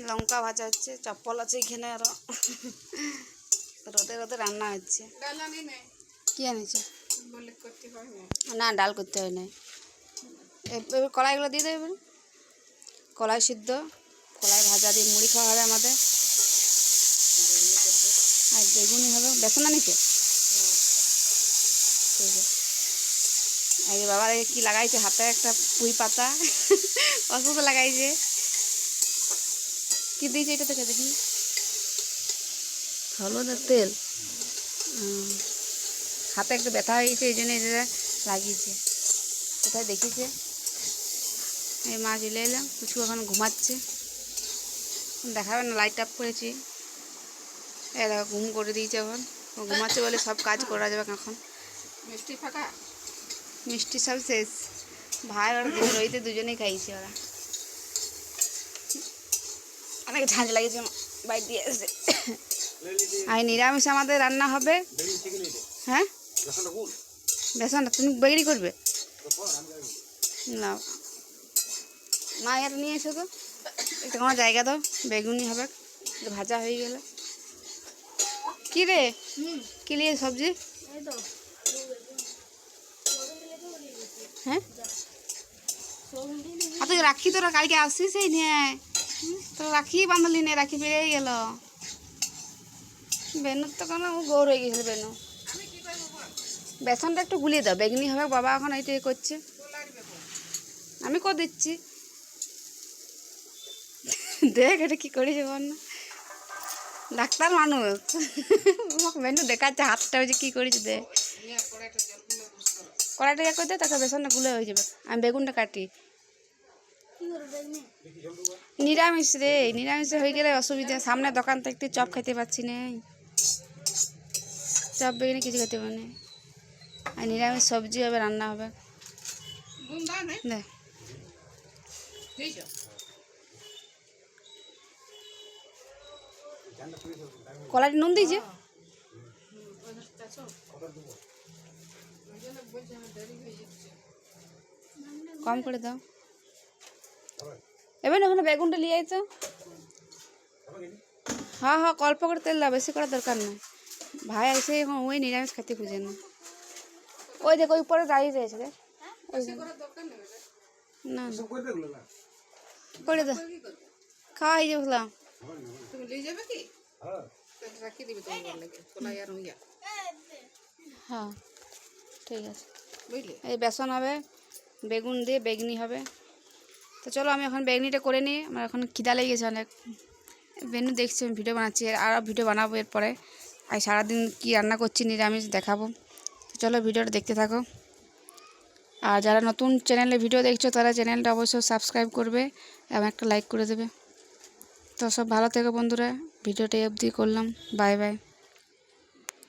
লঙ্কা ভাজা হচ্ছে, চপ্পল আছে এখানে, আরো রোদে রোদে রান্না হচ্ছে। কি আনিছে? না, ডাল করতে হয় না। এবার কলাইগুলো দিয়ে দেবে, কলাই সিদ্ধ, কলাই ভাজা দিয়ে মুড়ি খাওয়া হবে আমাদের। আর বেগুনি হবে, বেসন আনিছে। ঠিক আছে। আগে বাবার কি লাগাইছে হাতে, একটা পুঁই পাতা অসুস্থ লাগাইছে। কি দিয়েছে এটা থেকে দেখি, হলুদ আর তেল। হাতে একটু ব্যথা হয়ে গেছে, এই জন্য এটা লাগিয়েছে। কোথায় দেখিছে। এই মা চলে এলাম, কিছু এখন ঘুমাচ্ছে, দেখাবে না, লাইট আপ করেছি। এরা ঘুম করে দিয়েছে, এখন ঘুমাচ্ছে বলে সব কাজ করা যাবে এখন। মিষ্টি ফাঁকা, মিষ্টি সব শেষ। ভাই ওরা রইতে দুজনেই খাইছে। ওরা অনেক ঝাঁঝ লাগিয়েছে, বাইর দিয়ে এসে। আর নিরামিষ আমাদের রান্না হবে। হ্যাঁ, বেসনটা তুমি বেগড়ি করবে না? না, এটা নিয়ে এসো তো, এটা কোনো জায়গা দাও। বেগুনি হবে, ভাজা হয়ে গেলে। কি রে, কি নিয়ে সবজি? হ্যাঁ, তুই রাখি, তোরা কালকে আসছিস এই নিয়ে, তোরা রাখি বাঁধলি নে, রাখি বেরিয়ে গেল। বেনুর তো কোনো গৌর হয়ে গেছিল। বেনু, বেসনটা একটু গুলিয়ে দাও, বেগুনি হবে। বাবা এখন এইটাই করছে, আমি করে দিচ্ছি। দেখ এটা কি করেছে বল না, ডাক্তার মানুষ। বেনু দেখাচ্ছে হাতটা হয়েছে, কী করেছে দেখ। কড়াইটা ইয়ে করে দে, তাকে বেসনটা গুলে হয়ে যাবে। আমি বেগুনটা কাটি। নিরামিষ রে, নিরামিষ হয়ে গেলে অসুবিধা। সামনে দোকান থেকে চপ খেতে পাচ্ছি না, চপ বেগুনি কিছু খেতে পারি না। আর নিরামিষ সবজি হবে, রান্না হবে। দেখ কলাটি নুন দিয়েছে, কম করে দাও। এবার ওখানে বেগুনটা নিয়ে আইতো। হ্যাঁ হ্যাঁ, অল্প করে তেল দাও, বেশি করার দরকার নেই। ভাই এসে এখন ওই নিরামিষ খেতে খুঁজে না। ওই দেখ, ওই পরে দাঁড়িয়ে রয়েছে রে। না করে দাও, খাওয়াই যে বললাম। হ্যাঁ ঠিক আছে, বুঝলি। এই বেসন হবে, বেগুন দিয়ে বেগনি হবে। তো চলো আমি এখন বেগনিটা করে নিই, আমার এখন খিদা লেগে গেছে অনেক। বেনু দেখছি আমি ভিডিও বানাচ্ছি, আরও ভিডিও বানাবো এরপরে। আর সারাদিন কী রান্না করছি নিরামিষ দেখাবো। তো চলো ভিডিওটা দেখতে থাকো। আর যারা নতুন চ্যানেলে ভিডিও দেখছো, তারা চ্যানেলটা অবশ্যই সাবস্ক্রাইব করবে এবং একটা লাইক করে দেবে। তো সব ভালো থেকো বন্ধুরা, ভিডিওটা অবধি করলাম। Bye bye.